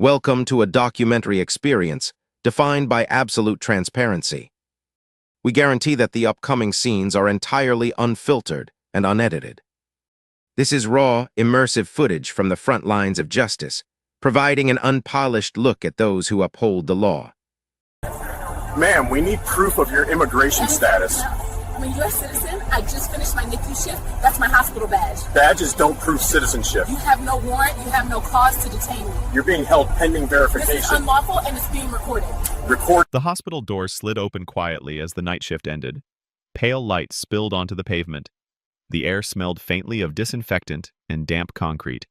Welcome to a documentary experience defined by absolute transparency. We guarantee that the upcoming scenes are entirely unfiltered and unedited. This is raw, immersive footage from the front lines of justice, providing an unpolished look at those who uphold the law. Ma'am, we need proof of your immigration status. I'm a U.S. citizen. I just finished my NICU shift. That's my hospital badge. Badges don't prove citizenship. You have no warrant. You have no cause to detain me. You're being held pending verification. This is unlawful and it's being recorded. The hospital doors slid open quietly as the night shift ended. Pale light spilled onto the pavement. The air smelled faintly of disinfectant and damp concrete.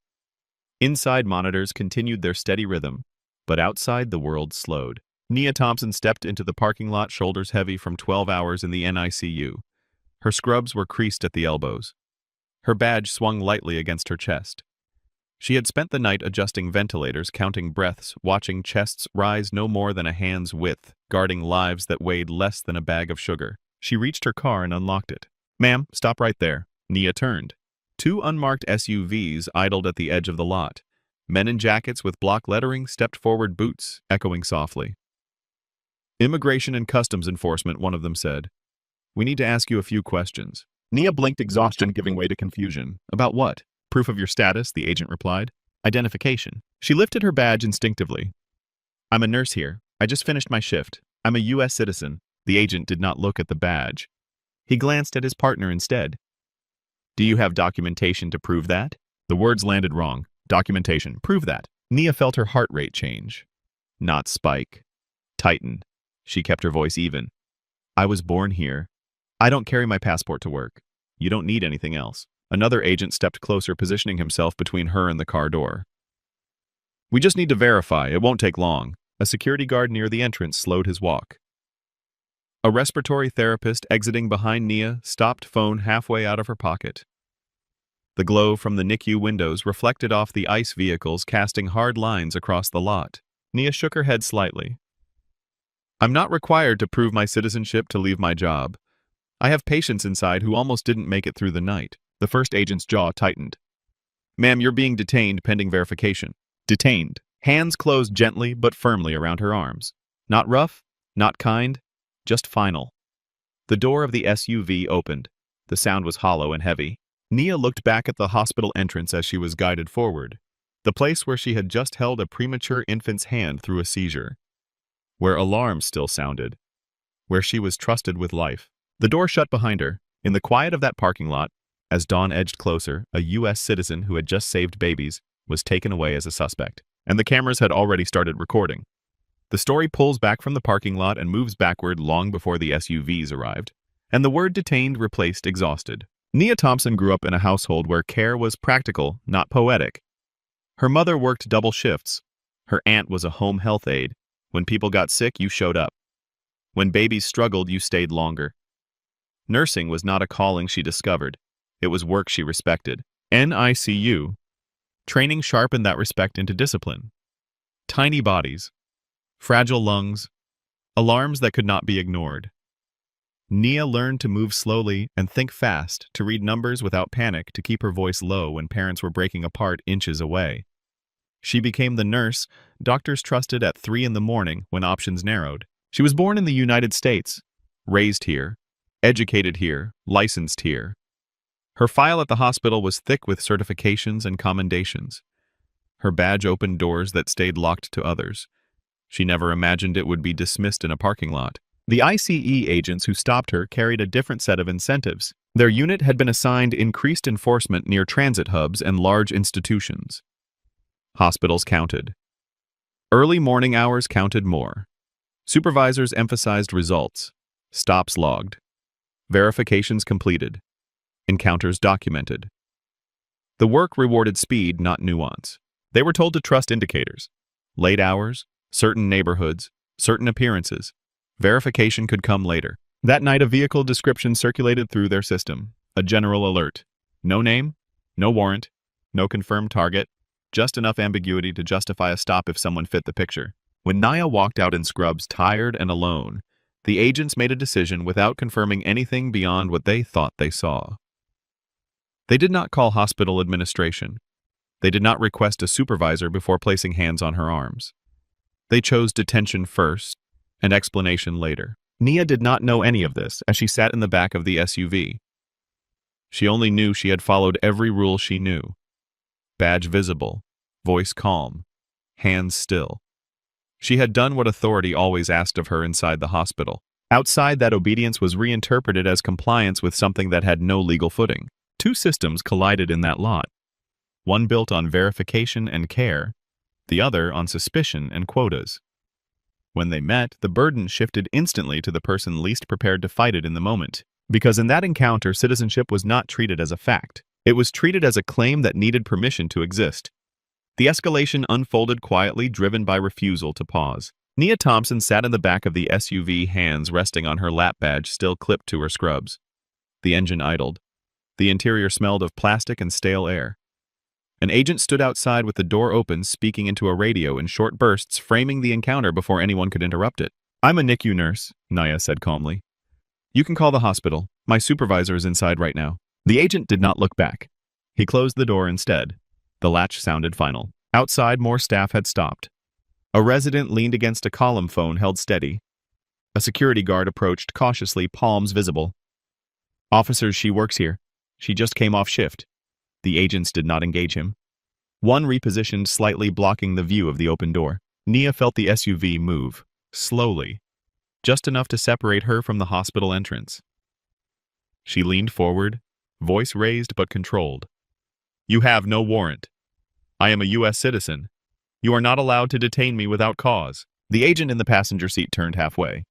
Inside, monitors continued their steady rhythm, but outside the world slowed. Nia Thompson stepped into the parking lot, shoulders heavy from 12 hours in the NICU. Her scrubs were creased at the elbows. Her badge swung lightly against her chest. She had spent the night adjusting ventilators, counting breaths, watching chests rise no more than a hand's width, guarding lives that weighed less than a bag of sugar. She reached her car and unlocked it. "Ma'am, stop right there." Nia turned. Two unmarked SUVs idled at the edge of the lot. Men in jackets with block lettering stepped forward, boots echoing softly. "Immigration and Customs Enforcement," one of them said. "We need to ask you a few questions." Nia blinked, exhaustion giving way to confusion. "About what?" "Proof of your status," the agent replied. "Identification." She lifted her badge instinctively. "I'm a nurse here. I just finished my shift. I'm a U.S. citizen." The agent did not look at the badge. He glanced at his partner instead. "Do you have documentation to prove that?" The words landed wrong. Documentation. Prove that. Nia felt her heart rate change. Not spike. Tighten. She kept her voice even. "I was born here. I don't carry my passport to work. You don't need anything else." Another agent stepped closer, positioning himself between her and the car door. "We just need to verify. It won't take long." A security guard near the entrance slowed his walk. A respiratory therapist exiting behind Nia stopped, phone halfway out of her pocket. The glow from the NICU windows reflected off the ICE vehicles, casting hard lines across the lot. Nia shook her head slightly. "I'm not required to prove my citizenship to leave my job. I have patients inside who almost didn't make it through the night." The first agent's jaw tightened. "Ma'am, you're being detained pending verification." Detained. Hands closed gently but firmly around her arms. Not rough, not kind, just final. The door of the SUV opened. The sound was hollow and heavy. Nia looked back at the hospital entrance as she was guided forward. The place where she had just held a premature infant's hand through a seizure. Where alarms still sounded. Where she was trusted with life. The door shut behind her. In the quiet of that parking lot, as dawn edged closer, a U.S. citizen who had just saved babies was taken away as a suspect. And the cameras had already started recording. The story pulls back from the parking lot and moves backward long before the SUVs arrived. And the word detained replaced exhausted. Nia Thompson grew up in a household where care was practical, not poetic. Her mother worked double shifts. Her aunt was a home health aide. When people got sick, you showed up. When babies struggled, you stayed longer. Nursing was not a calling she discovered. It was work she respected. NICU. Training sharpened that respect into discipline. Tiny bodies. Fragile lungs. Alarms that could not be ignored. Nia learned to move slowly and think fast, to read numbers without panic, to keep her voice low when parents were breaking apart inches away. She became the nurse doctors trusted at 3 in the morning when options narrowed. She was born in the United States, raised here, educated here, licensed here. Her file at the hospital was thick with certifications and commendations. Her badge opened doors that stayed locked to others. She never imagined it would be dismissed in a parking lot. The ICE agents who stopped her carried a different set of incentives. Their unit had been assigned increased enforcement near transit hubs and large institutions. Hospitals counted. Early morning hours counted more. Supervisors emphasized results. Stops logged. Verifications completed. Encounters documented. The work rewarded speed, not nuance. They were told to trust indicators. Late hours, certain neighborhoods, certain appearances. Verification could come later. That night, a vehicle description circulated through their system. A general alert. No name, no warrant, no confirmed target, just enough ambiguity to justify a stop if someone fit the picture. When Nia walked out in scrubs, tired and alone, the agents made a decision without confirming anything beyond what they thought they saw. They did not call hospital administration. They did not request a supervisor before placing hands on her arms. They chose detention first and explanation later. Nia did not know any of this as she sat in the back of the SUV. She only knew she had followed every rule she knew. Badge visible, voice calm, hands still. She had done what authority always asked of her inside the hospital. Outside, that obedience was reinterpreted as compliance with something that had no legal footing. Two systems collided in that lot. One built on verification and care, the other on suspicion and quotas. When they met, the burden shifted instantly to the person least prepared to fight it in the moment. Because in that encounter, citizenship was not treated as a fact. It was treated as a claim that needed permission to exist. The escalation unfolded quietly, driven by refusal to pause. Nia Thompson sat in the back of the SUV, hands resting on her lap badge still clipped to her scrubs. The engine idled. The interior smelled of plastic and stale air. An agent stood outside with the door open, speaking into a radio in short bursts, framing the encounter before anyone could interrupt it. "I'm a NICU nurse," Nia said calmly. "You can call the hospital. My supervisor is inside right now." The agent did not look back. He closed the door instead. The latch sounded final. Outside, more staff had stopped. A resident leaned against a column phone held steady. A security guard approached cautiously, palms visible. "Officers, she works here. She just came off shift." The agents did not engage him. One repositioned slightly, blocking the view of the open door. Nia felt the SUV move, slowly, just enough to separate her from the hospital entrance. She leaned forward, voice raised but controlled. "You have no warrant. I am a U.S. citizen. You are not allowed to detain me without cause." The agent in the passenger seat turned halfway.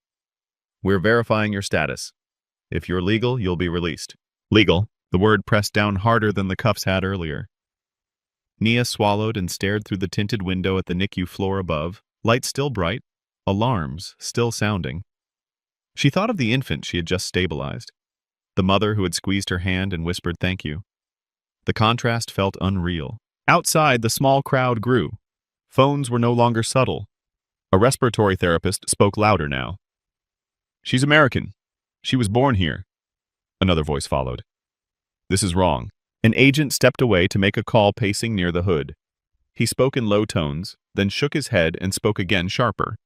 "We're verifying your status. If you're legal, you'll be released." "Legal," the word pressed down harder than the cuffs had earlier. Nia swallowed and stared through the tinted window at the NICU floor above, lights still bright, alarms still sounding. She thought of the infant she had just stabilized, the mother who had squeezed her hand and whispered thank you. The contrast felt unreal. Outside, the small crowd grew. Phones were no longer subtle. A respiratory therapist spoke louder now. "She's American. She was born here." Another voice followed. "This is wrong." An agent stepped away to make a call, pacing near the hood. He spoke in low tones, then shook his head and spoke again, sharper.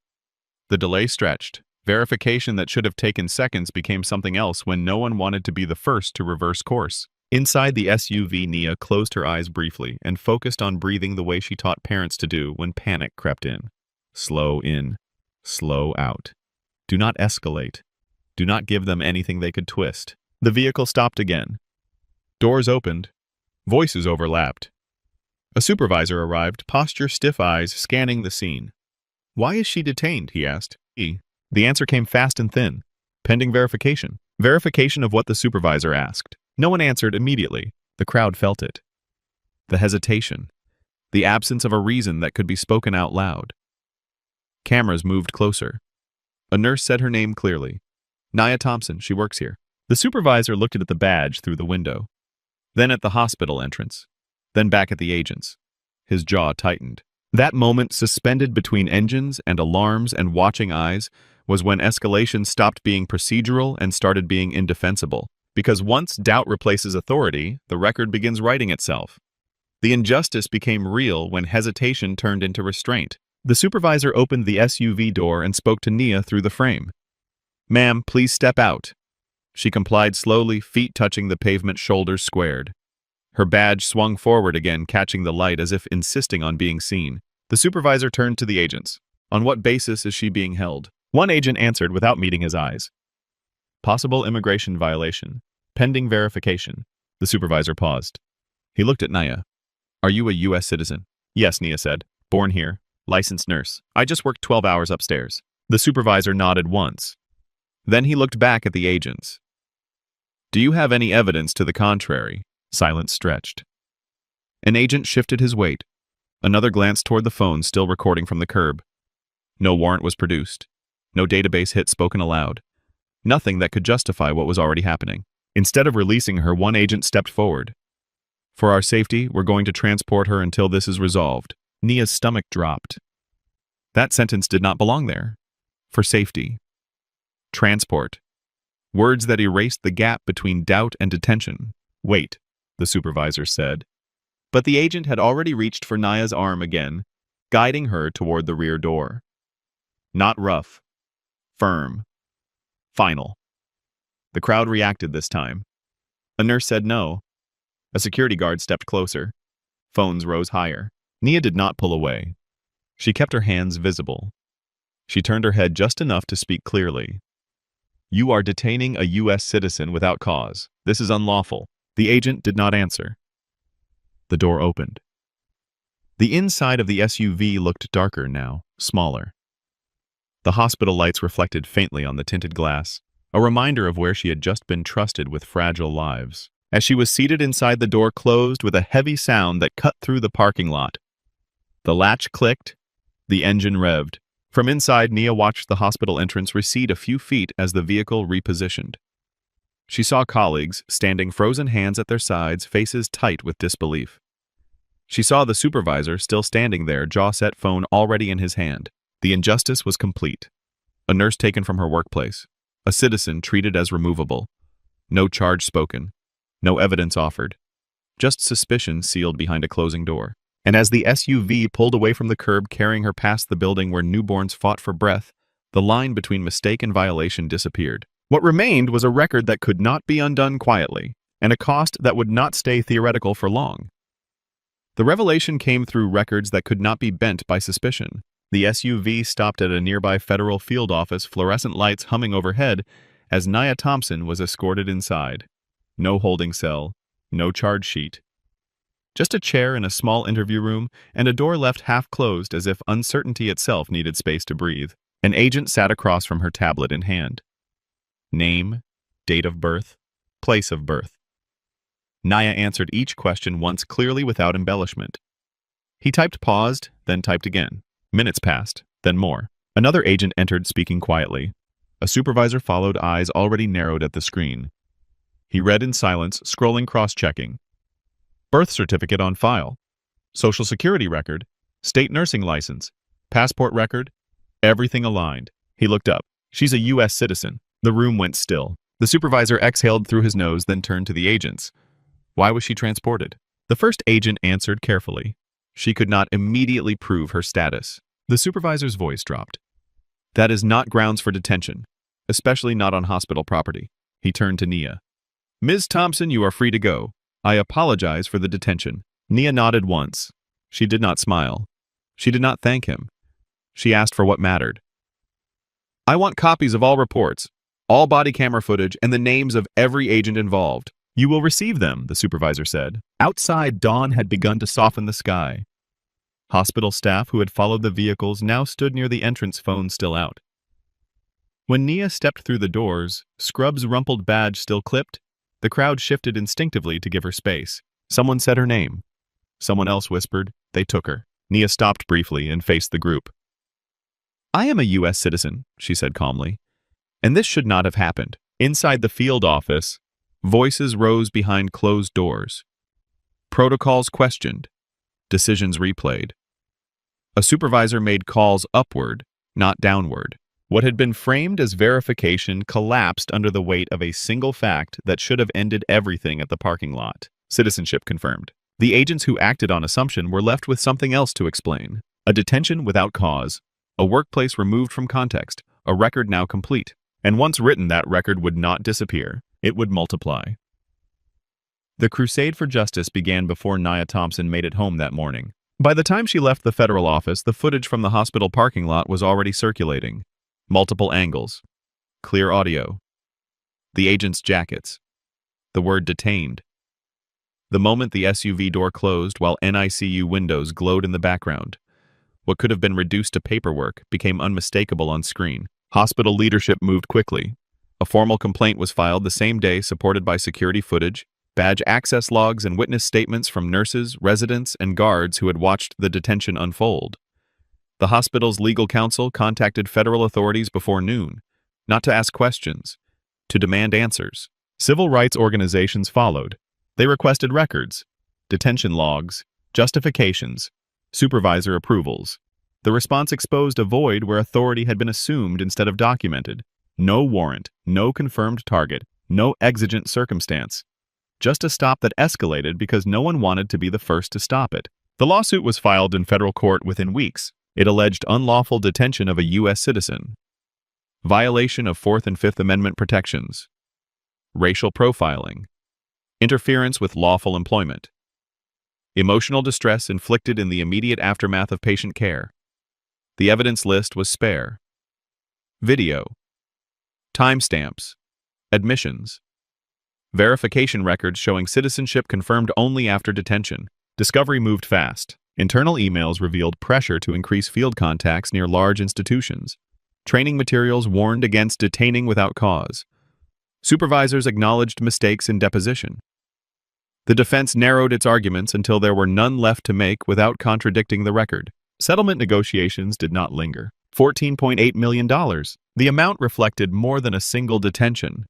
The delay stretched. Verification that should have taken seconds became something else when no one wanted to be the first to reverse course. Inside the SUV, Nia closed her eyes briefly and focused on breathing the way she taught parents to do when panic crept in. Slow in, slow out. Do not escalate. Do not give them anything they could twist. The vehicle stopped again. Doors opened. Voices overlapped. A supervisor arrived, posture stiff, eyes scanning the scene. "Why is she detained?" he asked. The answer came fast and thin. "Pending verification." Verification of what the supervisor asked. No one answered immediately. The crowd felt it. The hesitation. The absence of a reason that could be spoken out loud. Cameras moved closer. A nurse said her name clearly. "Nia Thompson, she works here." The supervisor looked at the badge through the window, then at the hospital entrance, then back at the agents. His jaw tightened. That moment, suspended between engines and alarms and watching eyes, was when escalation stopped being procedural and started being indefensible. Because once doubt replaces authority, the record begins writing itself. The injustice became real when hesitation turned into restraint. The supervisor opened the SUV door and spoke to Nia through the frame. "Ma'am, please step out." She complied slowly, feet touching the pavement, shoulders squared. Her badge swung forward again, catching the light as if insisting on being seen. The supervisor turned to the agents. "On what basis is she being held?" One agent answered without meeting his eyes. "Possible immigration violation. Pending verification." The supervisor paused. He looked at Nia. "Are you a U.S. citizen?" "Yes," Nia said. "Born here. Licensed nurse. I just worked 12 hours upstairs." The supervisor nodded once. Then he looked back at the agents. "Do you have any evidence to the contrary?" Silence stretched. An agent shifted his weight. Another glanced toward the phone still recording from the curb. No warrant was produced. No database hit spoken aloud. Nothing that could justify what was already happening. Instead of releasing her, one agent stepped forward. "For our safety, we're going to transport her until this is resolved." Nia's stomach dropped. That sentence did not belong there. For safety. Transport. Words that erased the gap between doubt and detention. "Wait," the supervisor said. But the agent had already reached for Naya's arm again, guiding her toward the rear door. Not rough. Firm. Final. The crowd reacted this time. A nurse said no. A security guard stepped closer. Phones rose higher. Nia did not pull away. She kept her hands visible. She turned her head just enough to speak clearly. "You are detaining a U.S. citizen without cause. This is unlawful." The agent did not answer. The door opened. The inside of the SUV looked darker now, smaller. The hospital lights reflected faintly on the tinted glass, a reminder of where she had just been trusted with fragile lives. As she was seated inside, the door closed with a heavy sound that cut through the parking lot. The latch clicked, the engine revved. From inside, Nia watched the hospital entrance recede a few feet as the vehicle repositioned. She saw colleagues standing frozen hands at their sides, faces tight with disbelief. She saw the supervisor still standing there, jaw set, phone already in his hand. The injustice was complete. A nurse taken from her workplace. A citizen treated as removable. No charge spoken. No evidence offered. Just suspicion sealed behind a closing door. And as the SUV pulled away from the curb, carrying her past the building where newborns fought for breath, the line between mistake and violation disappeared. What remained was a record that could not be undone quietly, and a cost that would not stay theoretical for long. The revelation came through records that could not be bent by suspicion. The SUV stopped at a nearby federal field office, fluorescent lights humming overhead, as Nia Thompson was escorted inside. No holding cell, no charge sheet. Just a chair in a small interview room, and a door left half closed as if uncertainty itself needed space to breathe. An agent sat across from her, tablet in hand. Name, date of birth, place of birth. Naya answered each question once clearly without embellishment. He typed, paused, then typed again. Minutes passed, then more. Another agent entered, speaking quietly. A supervisor followed, eyes already narrowed at the screen. He read in silence, scrolling, cross-checking. Birth certificate on file. Social security record. State nursing license. Passport record. Everything aligned. He looked up. She's a U.S. citizen. The room went still. The supervisor exhaled through his nose, then turned to the agents. Why was she transported? The first agent answered carefully. She could not immediately prove her status. The supervisor's voice dropped. That is not grounds for detention, especially not on hospital property. He turned to Nia. Ms. Thompson, you are free to go. I apologize for the detention. Nia nodded once. She did not smile. She did not thank him. She asked for what mattered. I want copies of all reports, all body camera footage, and the names of every agent involved. You will receive them, the supervisor said. Outside, dawn had begun to soften the sky. Hospital staff who had followed the vehicles now stood near the entrance, phone still out. When Nia stepped through the doors, Scrub's rumpled badge still clipped, the crowd shifted instinctively to give her space. Someone said her name. Someone else whispered. They took her. Nia stopped briefly and faced the group. I am a U.S. citizen, she said calmly. And this should not have happened. Inside the field office, voices rose behind closed doors. Protocols questioned. Decisions replayed. A supervisor made calls upward, not downward. What had been framed as verification collapsed under the weight of a single fact that should have ended everything at the parking lot. Citizenship confirmed. The agents who acted on assumption were left with something else to explain. A detention without cause. A workplace removed from context. A record now complete. And once written, that record would not disappear. It would multiply. The crusade for justice began before Nia Thompson made it home that morning. By the time she left the federal office, the footage from the hospital parking lot was already circulating. Multiple angles. Clear audio. The agents' jackets. The word detained. The moment the SUV door closed while NICU windows glowed in the background, what could have been reduced to paperwork became unmistakable on screen. Hospital leadership moved quickly. A formal complaint was filed the same day, supported by security footage, badge access logs, and witness statements from nurses, residents, and guards who had watched the detention unfold. The hospital's legal counsel contacted federal authorities before noon, not to ask questions, to demand answers. Civil rights organizations followed. They requested records, detention logs, justifications, supervisor approvals. The response exposed a void where authority had been assumed instead of documented. No warrant, no confirmed target, no exigent circumstance. just a stop that escalated because no one wanted to be the first to stop it. The lawsuit was filed in federal court within weeks. It alleged unlawful detention of a U.S. citizen, violation of Fourth and Fifth Amendment protections, racial profiling, interference with lawful employment, emotional distress inflicted in the immediate aftermath of patient care. The evidence list was spare. Video, timestamps, admissions, verification records showing citizenship confirmed only after detention. Discovery moved fast. Internal emails revealed pressure to increase field contacts near large institutions. Training materials warned against detaining without cause. Supervisors acknowledged mistakes in deposition. The defense narrowed its arguments until there were none left to make without contradicting the record. Settlement negotiations did not linger. $14.8 million. The amount reflected more than a single detention.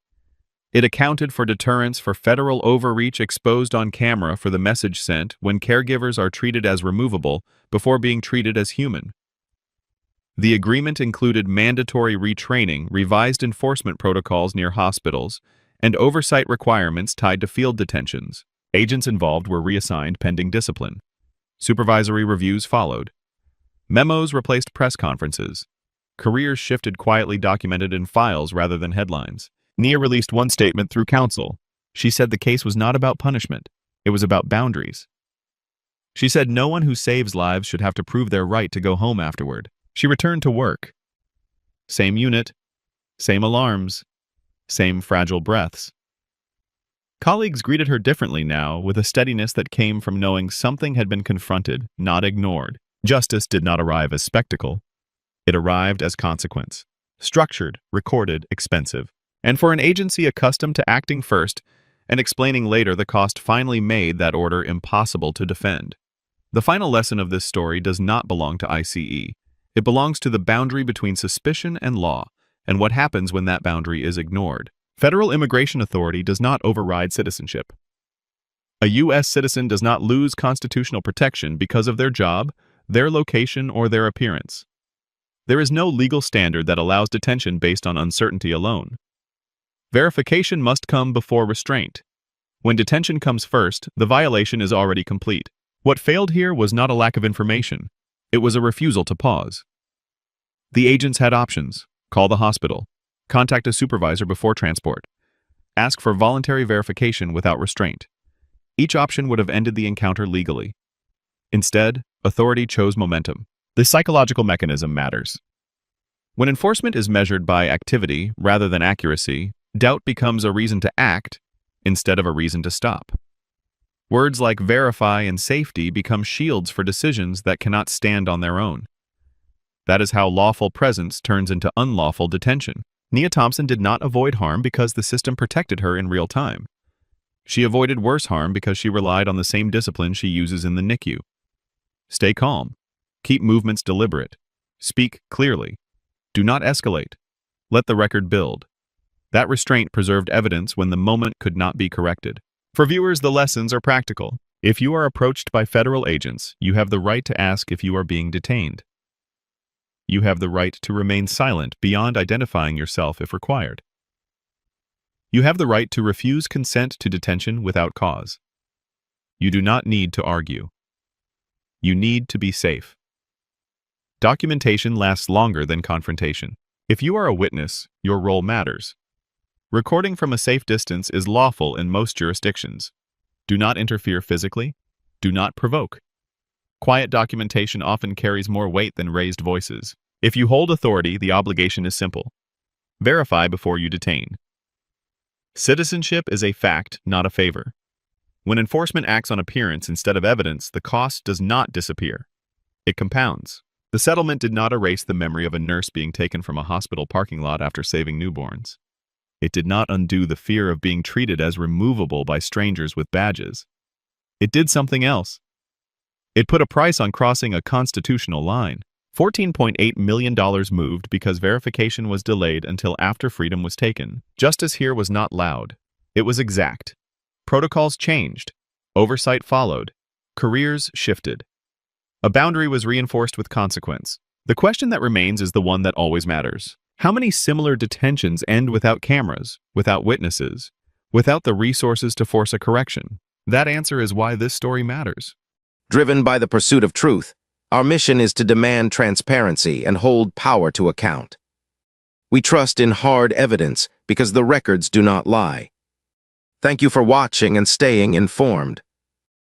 It accounted for deterrence for federal overreach exposed on camera for the message sent when caregivers are treated as removable before being treated as human. The agreement included mandatory retraining, revised enforcement protocols near hospitals, and oversight requirements tied to field detentions. Agents involved were reassigned pending discipline. Supervisory reviews followed. Memos replaced press conferences. Careers shifted quietly documented in files rather than headlines. Nia released one statement through counsel. She said the case was not about punishment. It was about boundaries. She said no one who saves lives should have to prove their right to go home afterward. She returned to work. Same unit, same alarms, same fragile breaths. Colleagues greeted her differently now, with a steadiness that came from knowing something had been confronted, not ignored. Justice did not arrive as spectacle. It arrived as consequence. Structured, recorded, expensive. And for an agency accustomed to acting first and explaining later, the cost finally made that order impossible to defend. The final lesson of this story does not belong to ICE. It belongs to the boundary between suspicion and law, and what happens when that boundary is ignored. Federal immigration authority does not override citizenship. A U.S. citizen does not lose constitutional protection because of their job, their location, or their appearance. There is no legal standard that allows detention based on uncertainty alone. Verification must come before restraint. When detention comes first, the violation is already complete. What failed here was not a lack of information. It was a refusal to pause. The agents had options. Call the hospital. Contact a supervisor before transport. Ask for voluntary verification without restraint. Each option would have ended the encounter legally. Instead, authority chose momentum. The psychological mechanism matters. When enforcement is measured by activity rather than accuracy, doubt becomes a reason to act instead of a reason to stop. Words like verify and safety become shields for decisions that cannot stand on their own. That is how lawful presence turns into unlawful detention. Nia Thompson did not avoid harm because the system protected her in real time. She avoided worse harm because she relied on the same discipline she uses in the NICU. Stay calm. Keep movements deliberate. Speak clearly. Do not escalate. Let the record build. That restraint preserved evidence when the moment could not be corrected. For viewers, the lessons are practical. If you are approached by federal agents, you have the right to ask if you are being detained. You have the right to remain silent beyond identifying yourself if required. You have the right to refuse consent to detention without cause. You do not need to argue. You need to be safe. Documentation lasts longer than confrontation. If you are a witness, your role matters. Recording from a safe distance is lawful in most jurisdictions. Do not interfere physically. Do not provoke. Quiet documentation often carries more weight than raised voices. If you hold authority, the obligation is simple. Verify before you detain. Citizenship is a fact, not a favor. When enforcement acts on appearance instead of evidence, the cost does not disappear. It compounds. The settlement did not erase the memory of a nurse being taken from a hospital parking lot after saving newborns. It did not undo the fear of being treated as removable by strangers with badges. It did something else. It put a price on crossing a constitutional line. $14.8 million moved because verification was delayed until after freedom was taken. Justice here was not loud. It was exact. Protocols changed. Oversight followed. Careers shifted. A boundary was reinforced with consequence. The question that remains is the one that always matters. How many similar detentions end without cameras, without witnesses, without the resources to force a correction. That answer is why this story matters. Driven by the pursuit of truth, our mission is to demand transparency and hold power to account. We trust in hard evidence because the records do not lie. Thank you for watching and staying informed.